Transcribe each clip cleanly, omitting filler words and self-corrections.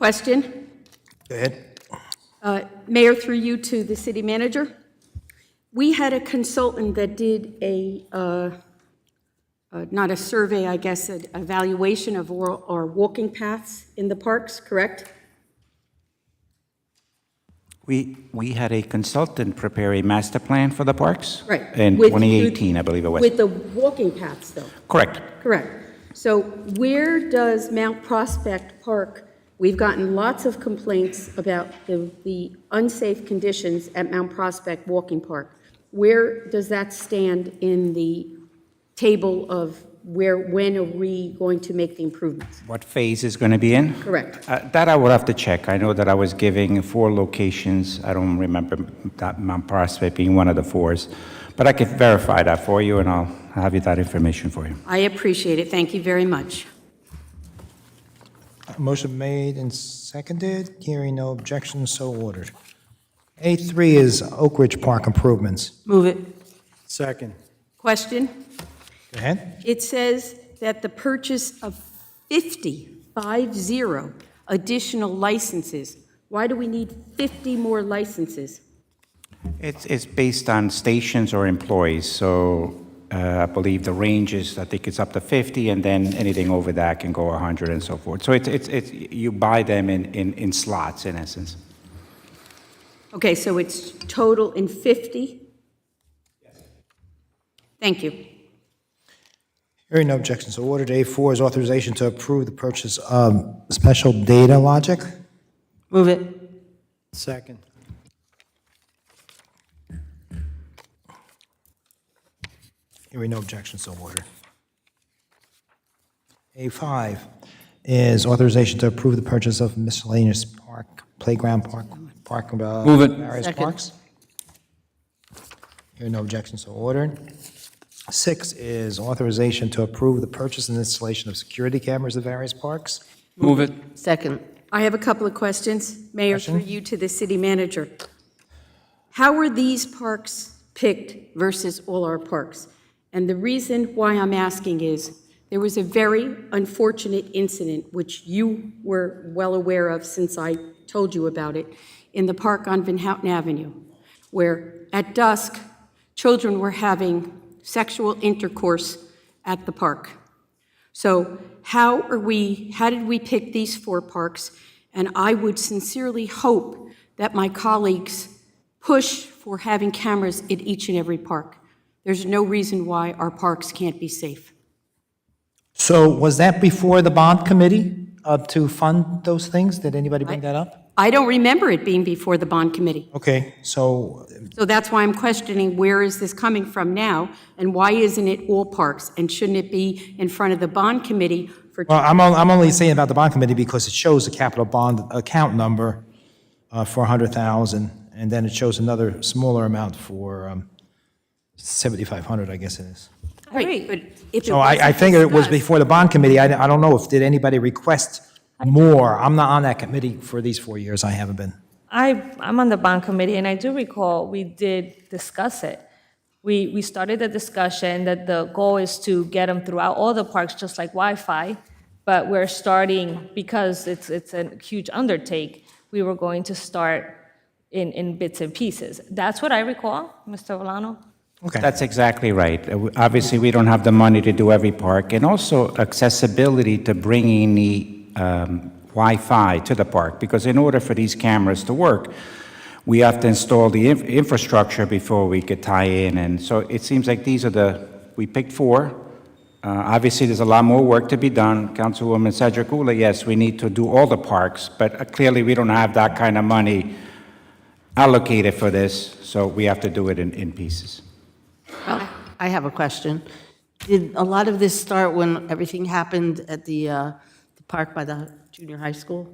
Question. Go ahead. Mayor, through you to the city manager. We had a consultant that did not a survey, I guess, an evaluation of our walking paths in the parks, correct? We had a consultant prepare a master plan for the parks. Right. In With- 2018, I believe it was. With the walking paths, though. Correct. Correct. So where does Mount Prospect Park, we've gotten lots of complaints about the unsafe conditions at Mount Prospect Walking Park. Where does that stand in the table of when are we going to make the improvements? What phase is going to be in? Correct. That I would have to check. I know that I was giving 4 locations. I don't remember that Mount Prospect being one of the 4s. But I could verify that for you, and I'll have you that information for you. I appreciate it. Thank you very much. Motion made and seconded. Hearing no objections, so ordered. A3 is Oak Ridge Park improvements. Move it. Second. Question. Go ahead. It says that the purchase of 50 additional licenses. Why do we need 50 more licenses? It's based on stations or employees, so I believe the range is, I think it's up to 50, and then anything over that can go 100 and so forth. So it's you buy them in slots, in essence. Okay, so it's total in 50? Yes. Thank you. Hearing no objections, so ordered. A4 is authorization to approve the purchase of Special Data Logic. Move it. Second. Hearing no objections, so ordered. A5 is authorization to approve the purchase of miscellaneous playground park Move it. various Second. parks. Hearing no objections, so ordered. 6 is authorization to approve the purchase and installation of security cameras at various parks. Move it. Second. I have a couple of questions. Mayor, Question? through you to the city manager. How were these parks picked versus all our parks? And the reason why I'm asking is, there was a very unfortunate incident, which you were well aware of since I told you about it, in the park on Van Houten Avenue, where at dusk, children were having sexual intercourse at the park. So how did we pick these 4 parks? And I would sincerely hope that my colleagues push for having cameras at each and every park. There's no reason why our parks can't be safe. So was that before the bond committee to fund those things? Did anybody bring that up? I don't remember it being before the bond committee. Okay, so, So that's why I'm questioning, where is this coming from now? And why isn't it all parks? And shouldn't it be in front of the bond committee for? well, I'm only saying about the bond committee because it shows the capital bond account number for 100,000, and then it shows another smaller amount for 7,500, I guess it is. Right, but if it So I wasn't think it was discussed- before the bond committee. I don't know if, did anybody request more? I'm not on that committee for these 4 years. I haven't been. I'm on the bond committee, and I do recall we did discuss it. We started a discussion that the goal is to get them throughout all the parks, just like Wi-Fi, but we're starting, because it's a huge undertake, we were going to start in bits and pieces. That's what I recall, Mr. Volano. Okay. That's exactly right. Obviously, we don't have the money to do every park, and also accessibility to bringing the Wi-Fi to the park, because in order for these cameras to work, we have to install the infrastructure before we could tie in, and so it seems like we picked 4. Obviously, there's a lot more work to be done. Councilwoman Cedric Ula, yes, we need to do all the parks, but clearly we don't have that kind of money allocated for this, so we have to do it in pieces. I have a question. Did a lot of this start when everything happened at the park by the junior high school?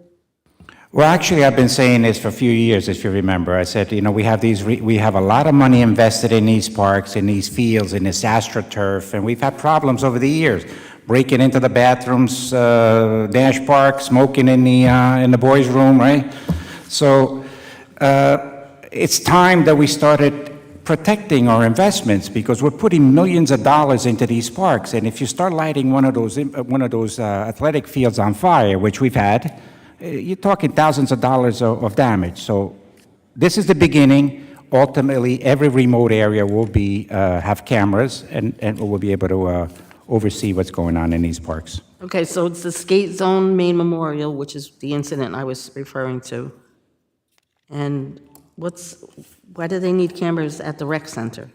Well, actually, I've been saying this for a few years, if you remember. I said, we have a lot of money invested in these parks, in these fields, in this AstroTurf, and we've had problems over the years. Breaking into the bathrooms, Nash Park, smoking in the boys' room, right? So it's time that we started protecting our investments, because we're putting millions of dollars into these parks, and if you start lighting one of those athletic fields on fire, which we've had, you're talking thousands of dollars of damage. So this is the beginning. Ultimately, every remote area will be, have cameras, and we'll be able to oversee what's going on in these parks. Okay, so it's the Skate Zone Main Memorial, which is the incident I was referring to. And why do they need cameras at the rec center?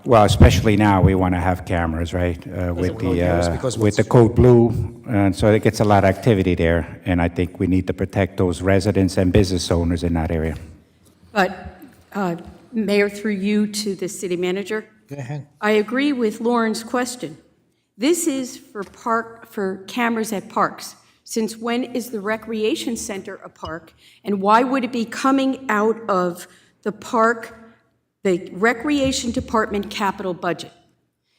Well, especially now, we want to have cameras, right? With the Code Blue, and so it gets a lot of activity there, and I think we need to protect those residents and business owners in that area. But, Mayor, through you to the city manager, Go ahead. I agree with Lauren's question. This is for cameras at parks. Since when is the recreation center a park? And why would it be coming out of the park, the recreation department capital budget?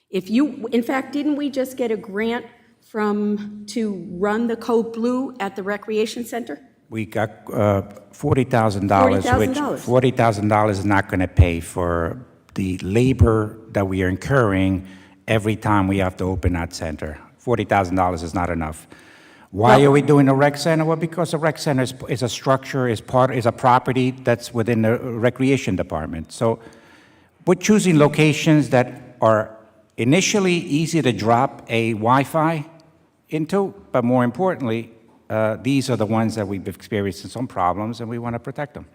In fact, didn't we just get a grant to run the Code Blue at the recreation center? We got $40,000, which $40,000. $40,000 is not going to pay for the labor that we are incurring every time we have to open that center. $40,000 is not enough. Why are we doing a rec center? Well, because a rec center is a structure, is a property that's within the recreation department. So we're choosing locations that are initially easy to drop a Wi-Fi into, but more importantly, these are the ones that we've experienced some problems, and we want to protect them.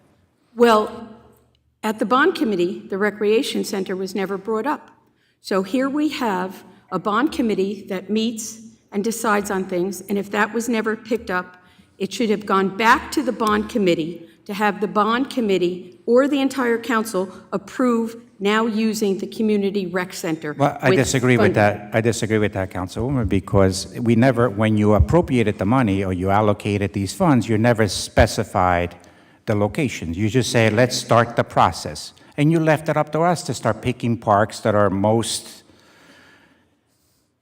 Well, at the bond committee, the recreation center was never brought up. So here we have a bond committee that meets and decides on things, and if that was never picked up, it should have gone back to the bond committee to have the bond committee or the entire council approve now using the community rec center. Well, I disagree with that. I disagree with that, Councilwoman, because we never, when you appropriated the money or you allocated these funds, you never specified the locations. You just say, let's start the process. And you left it up to us to start picking parks that are most,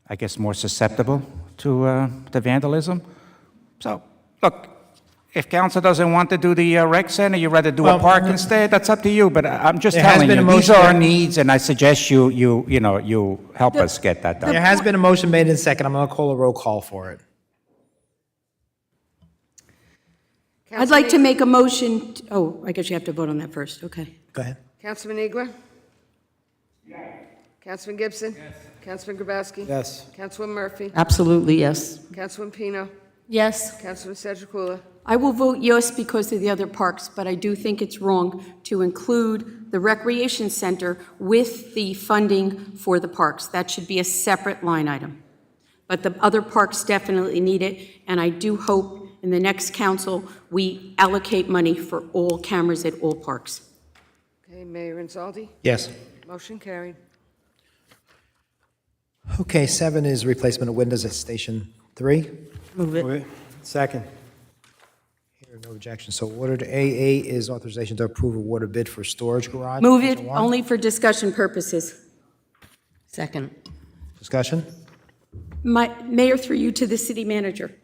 I guess, more susceptible to vandalism. So, look, if council doesn't want to do the rec center, you'd rather do a park instead, that's up to you. But I'm just There has telling been you, a these motion are our that- needs, and I suggest you help us get that done. There has been a motion made in second. I'm going to call a roll call for it. I'd like to make a motion, I guess you have to vote on that first, okay. Go ahead. Councilman Igla? Yes. Councilman Gibson? Yes. Councilman Grabowski? Yes. Councilman Murphy? Absolutely, yes. Councilman Pino? Yes. Councilman Sedgwick-Coola? I will vote yes because of the other parks, but I do think it's wrong to include the recreation center with the funding for the parks. That should be a separate line item. But the other parks definitely need it, and I do hope in the next council, we allocate money for all cameras at all parks. Okay, Mayor Rinaldi? Yes. Motion carried. Okay, 7 is replacement of windows at Station 3. Move it. Second. Hearing no objection, so ordered. A8 is authorization to approve a water bid for storage garage. Move it Station 1. only for discussion purposes. Second. Discussion? Mayor, through you to the city manager.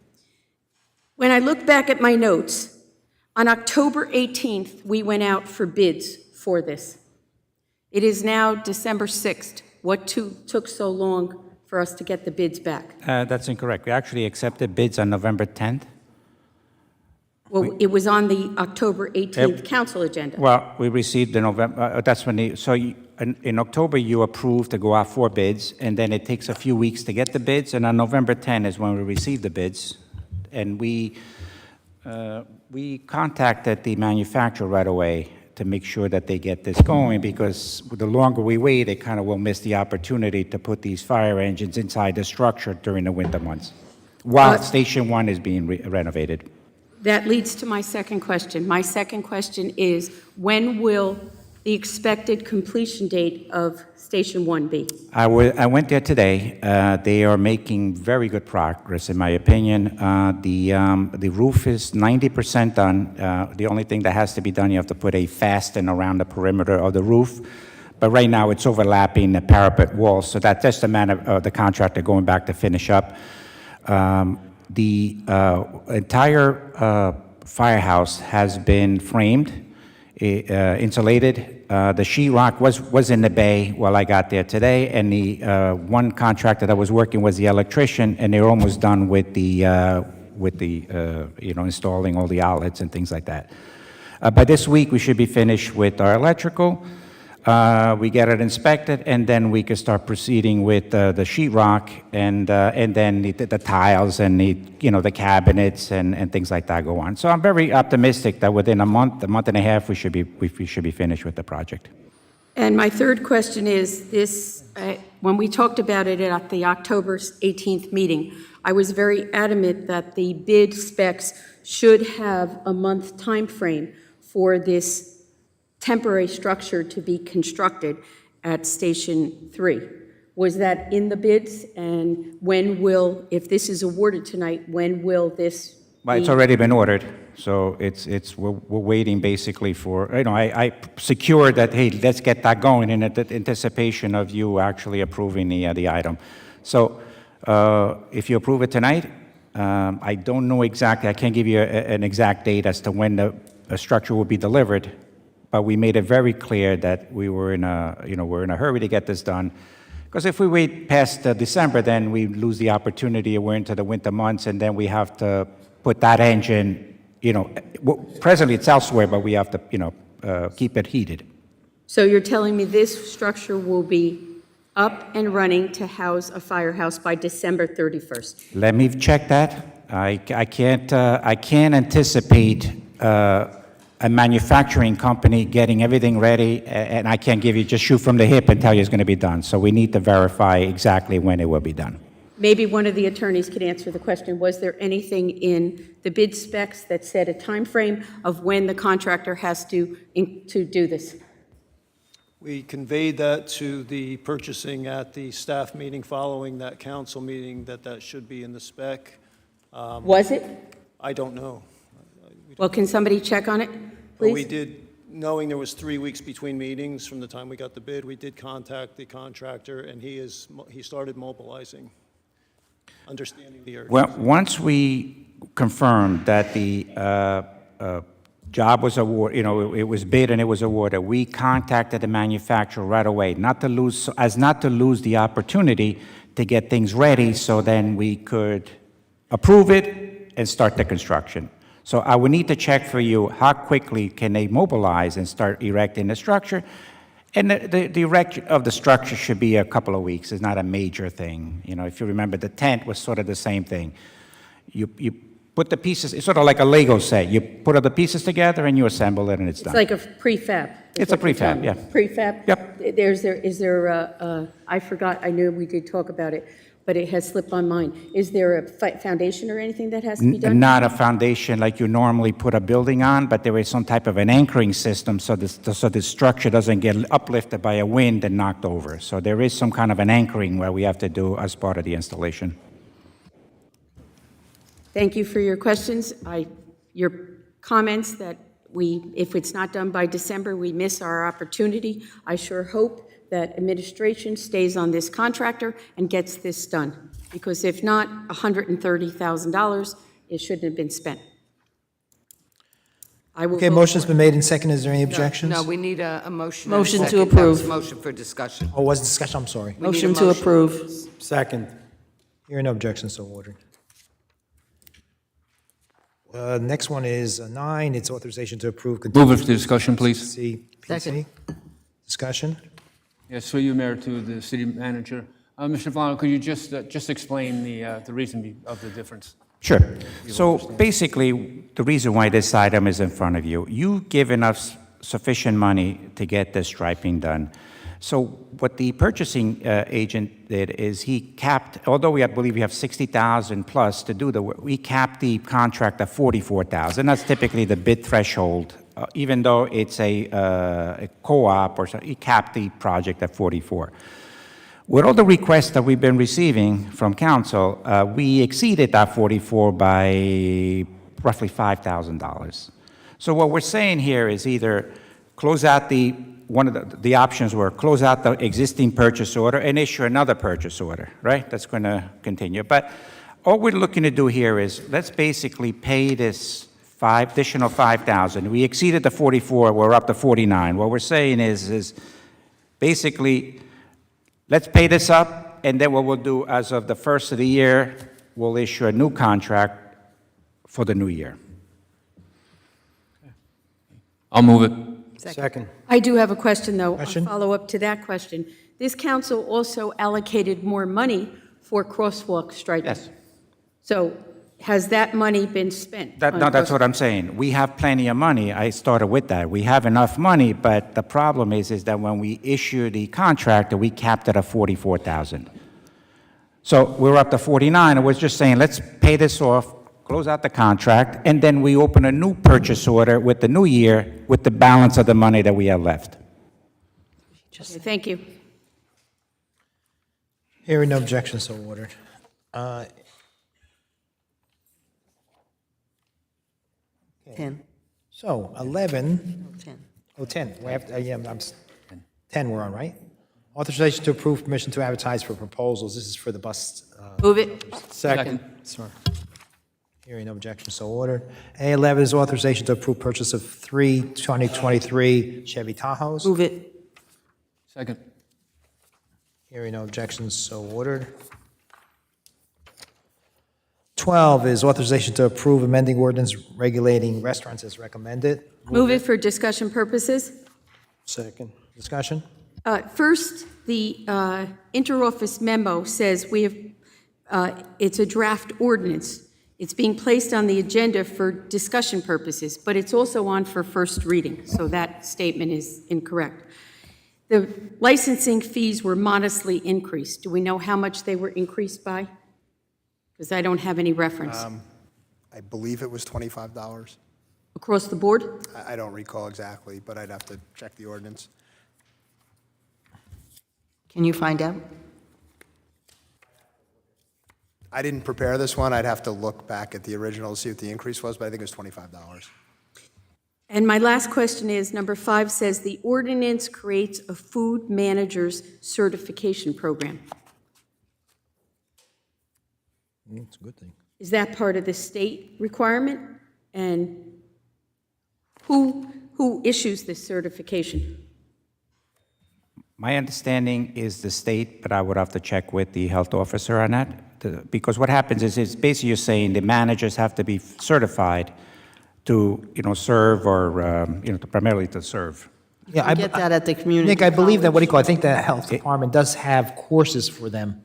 When I look back at my notes, on October 18th, we went out for bids for this. It is now December 6th. What took so long for us to get the bids back? That's incorrect. We actually accepted bids on November 10th. Well, it was on the October 18th council agenda. Well, we received the November, that's when in October, you approved to go out for bids, and then it takes a few weeks to get the bids, and on November 10 is when we received the bids. And we contacted the manufacturer right away to make sure that they get this going, because the longer we wait, it kind of will miss the opportunity to put these fire engines inside the structure during the winter months, while Station 1 is being renovated. That leads to my second question. My second question is, when will the expected completion date of Station 1 be? I went there today. They are making very good progress, in my opinion. The roof is 90% done. The only thing that has to be done, you have to put a fasten around the perimeter of the roof. But right now, it's overlapping the parapet wall, so that's just a matter of the contractor going back to finish up. The entire firehouse has been framed. insulated. The sheetrock was in the bay while I got there today, and the one contractor that was working was the electrician, and they're almost done with the installing all the outlets and things like that. By this week, we should be finished with our electrical. We get it inspected, and then we can start proceeding with the sheetrock and then the tiles and the cabinets and things like that go on. So I'm very optimistic that within a month and a half, we should be finished with the project. And my third question is this, when we talked about it at the October 18th meeting, I was very adamant that the bid specs should have a month time frame for this temporary structure to be constructed at Station 3. Was that in the bids? And when will, if this is awarded tonight, when will this Well, it's be- already been ordered, so we're waiting basically for, I secured that, hey, let's get that going in anticipation of you actually approving the item. So if you approve it tonight, I don't know exactly, I can't give you an exact date as to when the structure will be delivered, but we made it very clear that we're in a hurry to get this done. Because if we wait past December, then we lose the opportunity, we're into the winter months, and then we have to put that engine, presently it's elsewhere, but we have to, keep it heated. So you're telling me this structure will be up and running to house a firehouse by December 31st? Let me check that. I can't anticipate a manufacturing company getting everything ready, and I can't give you, just shoot from the hip and tell you it's going to be done. So we need to verify exactly when it will be done. Maybe one of the attorneys could answer the question, was there anything in the bid specs that said a time frame of when the contractor has to do this? We conveyed that to the purchasing at the staff meeting following that council meeting, that should be in the spec. Was it? I don't know. Well, can somebody check on it, But we please? did, knowing there was 3 weeks between meetings from the time we got the bid, we did contact the contractor, and he started mobilizing, understanding the urgency. Well, once we confirmed that the job was awarded, it was bid and it was awarded, we contacted the manufacturer right away, not to lose the opportunity to get things ready, so then we could approve it and start the construction. So I would need to check for you how quickly can they mobilize and start erecting the structure. And the erection of the structure should be a couple of weeks. It's not a major thing. If you remember, the tent was sort of the same thing. You put the pieces, it's sort of like a Lego set. You put all the pieces together and you assemble it and it's done. It's like a prefab. is It's a what you're telling prefab, me. yeah. Prefab? Yep. Is there I forgot, I knew we did talk about it, but it has slipped my mind. Is there a foundation or anything that has to be done? Not a foundation like you normally put a building on, but there is some type of an anchoring system so the structure doesn't get uplifted by a wind and knocked over. So there is some kind of an anchoring where we have to do as part of the installation. Thank you for your questions. Your comments that if it's not done by December, we miss our opportunity. I sure hope that administration stays on this contractor and gets this done. Because if not, $130,000, it shouldn't have been spent. I will Okay, vote motion's for been made and seconded. Is there any objections? No, we need a motion. and a Motion to second. That approve. was a motion for discussion. Oh, was discussion, I'm sorry. We need a Motion to motion. approve. Second. Hearing no objections, so ordered. Next one is 9, it's authorization to approve. Move it for discussion, please. CPC. Discussion? Yes, through you, Mayor, to the city manager. Mr. Valano, could you just explain the reason of the difference? Sure. So basically, the reason why this item is in front of you, you've given us sufficient money to get this striping done. So what the purchasing agent did is he capped, although I believe we have 60,000 plus to do the work, we capped the contract at 44,000. That's typically the bid threshold. Even though it's a co-op or something, he capped the project at 44. With all the requests that we've been receiving from council, we exceeded that 44 by roughly $5,000. So what we're saying here is either close out one of the options were close out the existing purchase order and issue another purchase order, right? That's going to continue. But all we're looking to do here is let's basically pay this additional 5,000. We exceeded the 44, we're up to 49. What we're saying is basically, let's pay this up, and then what we'll do as of the first of the year, we'll issue a new contract for the new year. I'll move it. Second. I do have a question, though. Question? A follow-up to that question. This council also allocated more money for crosswalk striping. Yes. So has that money been spent? No, that's what I'm saying. We have plenty of money. I started with that. We have enough money, but the problem is that when we issue the contract, we capped it at 44,000. So we're up to 49, and we're just saying, let's pay this off, close out the contract, and then we open a new purchase order with the new year with the balance of the money that we have left. Okay, thank you. Hearing no objection, so ordered. 10. So 11, 10. oh, 10, we have, 10 we're on, right? Authorization to approve permission to advertise for proposals. This is for the bus. Move it. Second. Sorry. Hearing no objection, so ordered. A11 is authorization to approve purchase of 3 2023 Chevy Tahoes. Move it. Second. Hearing no objections, so ordered. 12 is authorization to approve amending ordinance regulating restaurants as recommended. Move it for discussion purposes. Second. Discussion? First, the interoffice memo says we have, it's a draft ordinance. It's being placed on the agenda for discussion purposes, but it's also on for first reading, so that statement is incorrect. The licensing fees were modestly increased. Do we know how much they were increased by? Because I don't have any reference. I believe it was $25. Across the board? I don't recall exactly, but I'd have to check the ordinance. Can you find out? I didn't prepare this one. I'd have to look back at the original to see what the increase was, but I think it was $25. And my last question is, number 5 says the ordinance creates a food manager's certification program. It's a good thing. Is that part of the state requirement? And who issues this certification? My understanding is the state, but I would have to check with the health officer on that. Because what happens is, it's basically you're saying the managers have to be certified to, serve or, primarily to serve. Yeah, I get that at the community Nick, I believe that, college. I think the health department does have courses for them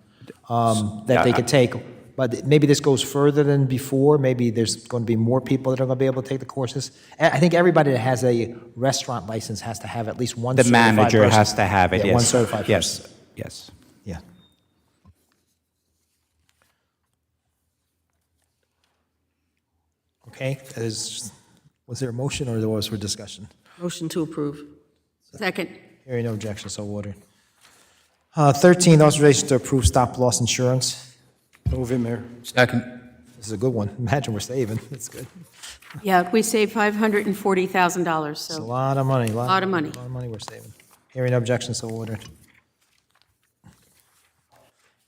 that they could take. But maybe this goes further than before. Maybe there's going to be more people that are going to be able to take the courses. I think everybody that has a restaurant license has to have at least one The certified manager person. has to have it, Yeah, yes. one certified person. Yes, yes. Yeah. Okay, was there a motion or there was for discussion? Motion to approve. Second. Hearing no objection, so ordered. 13, authorization to approve stop-loss insurance. Move it, Mayor. Second. This is a good one. Imagine we're saving. That's good. Yeah, we saved $540,000, It's a so lot of money. Lot of money. A lot of money we're saving. Hearing no objection, so ordered.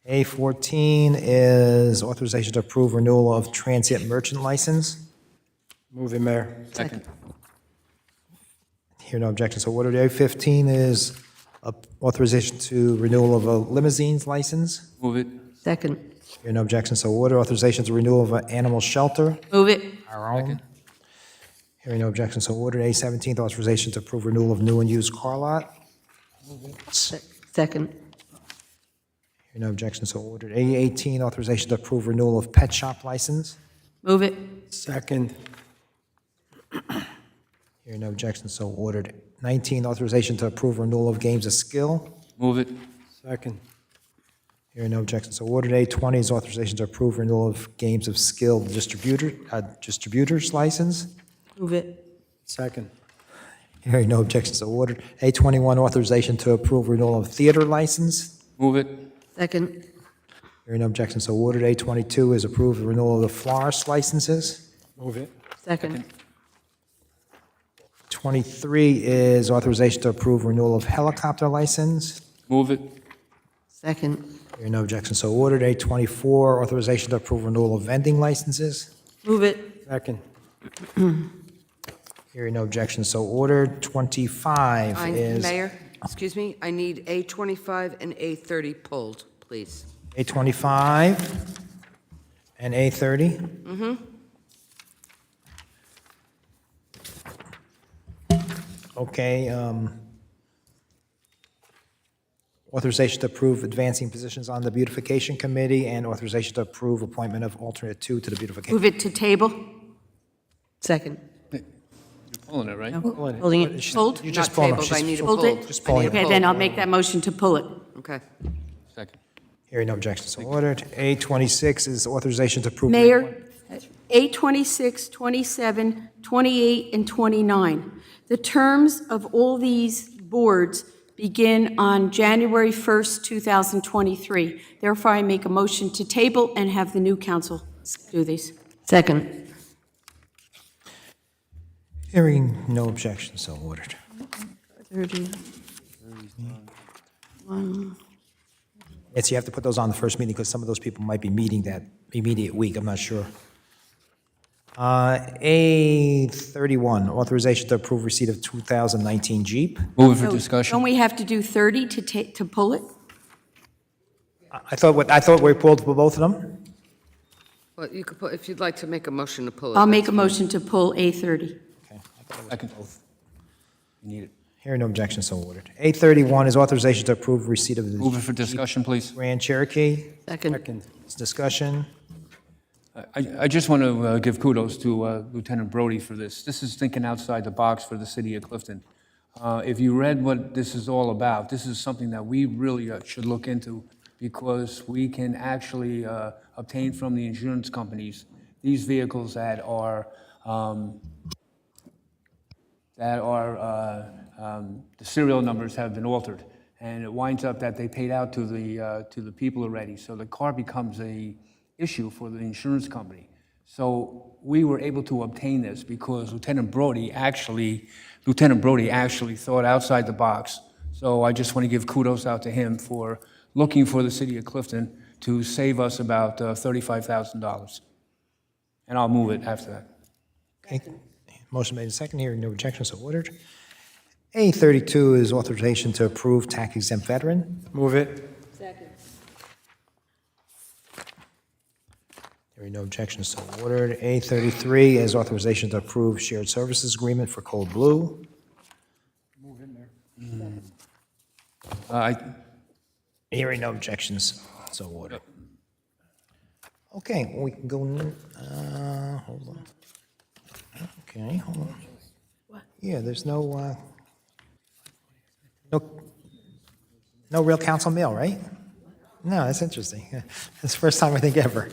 A14 is authorization to approve renewal of transient merchant license. Move it, Mayor. Second. Hearing no objection, so ordered. A15 is authorization to renewal of a limousines license. Move it. Second. Hearing no objection, so ordered. Authorization to renewal of an animal shelter. move it. Our own. Hearing no objection, so ordered. A17, authorization to approve renewal of new and used car lot. Second. Hearing no objection, so ordered. A18, authorization to approve renewal of pet shop license. Move it. Second. Hearing no objection, so ordered. 19, authorization to approve renewal of games of skill. Move it. Second. Hearing no objection, so ordered. A20 is authorization to approve renewal of games of skill distributors license. Move it. Second. Hearing no objection, so ordered. A21, authorization to approve renewal of theater license. Move it. Second. Hearing no objection, so ordered. A22 is approved renewal of the florist licenses. Move it. Second. 23 is authorization to approve renewal of helicopter license. Move it. Second. Hearing no objection, so ordered. A24, authorization to approve renewal of vending licenses. Move it. Second. Hearing no objection, so ordered. 25 is Mayor, excuse me, I need A25 and A30 pulled, please. A25 and A30? Okay, authorization to approve advancing positions on the beautification committee and authorization to approve appointment of alternate 2 to the beautification. Move it to table? Second. You're pulling it, right? Holding it. Pulled? You just Not pulled them. tabled, I need a Pulled pulled. it? Just pulling Okay, then I'll make that motion to pull it. Okay. Second. Hearing no objection, so ordered. A26 is authorization to approve. Mayor, A26, 27, 28, and 29. The terms of all these boards begin on January 1st, 2023. Therefore, I make a motion to table and have the new council do these. Second. Hearing no objection, so ordered. 30. Yes, you have to put those on the first meeting because some of those people might be meeting that immediate week, I'm not sure. A31, authorization to approve receipt of 2019 Jeep. Move it for Don't discussion. we have to do 30 to pull it? I thought we pulled for both of them? Well, you could put, if you'd like to make a motion to pull it. I'll make a that's fine. motion to pull A30. Second. You need it. Hearing no objection, so ordered. A31 is authorization to approve receipt of the Move it for discussion, please. Grand Cherokee. Second. It's discussion. I just want to give kudos to Lieutenant Brody for this. This is thinking outside the box for the city of Clifton. If you read what this is all about, this is something that we really should look into because we can actually obtain from the insurance companies these vehicles that are the serial numbers have been altered, and it winds up that they paid out to the people already. So the car becomes a issue for the insurance company. So we were able to obtain this because Lieutenant Brody actually thought outside the box. So I just want to give kudos out to him for looking for the city of Clifton to save us about $35,000. And I'll move it after that. Okay. Motion made and second. Hearing no objection, so ordered. A32 is authorization to approve tax exempt veteran. Move it. Hearing no objection, so ordered. A33 is authorization to approve shared services agreement for Cold Blue. Hearing no objections, so ordered. Okay, we can go, hold on. Okay, hold on. Yeah, there's no real council mail, right? No, that's interesting. It's the first time I think ever.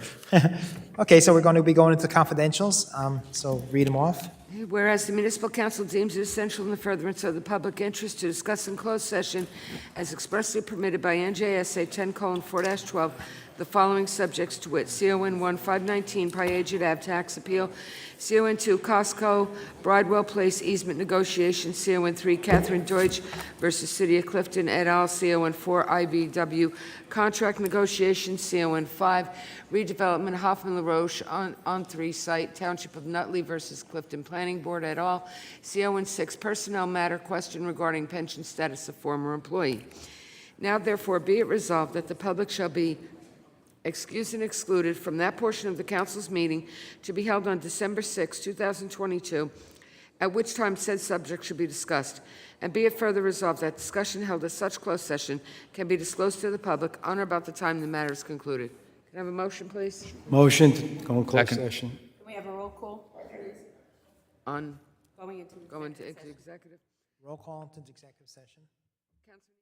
Okay, so we're going to be going into confidentials, so read them off. Whereas the municipal council deems it essential in the furtherance of the public interest to discuss in closed session as expressly permitted by NJSA 10:4-12 the following subjects to wit: CON 1519 Piaget Ave tax appeal, CON 2 Costco Bridewell Place easement negotiation, CON 3 Catherine Deutsch versus City of Clifton et al., CON 4 IVW contract negotiation, CON 5 redevelopment Hoffman LaRoche on 3 site, Township of Nutley versus Clifton Planning Board et al., CON 6 personnel matter question regarding pension status of former employee. Now therefore be it resolved that the public shall be excused and excluded from that portion of the council's meeting to be held on December 6, 2022, at which time said subject should be discussed. And be it further resolved that discussion held at such closed session can be disclosed to the public on or about the time the matter is concluded. Can I have a motion, please? Motion to go in closed Second. session. Can we have a roll call, please? On, Going into go into executive. Roll call into executive session. Councilman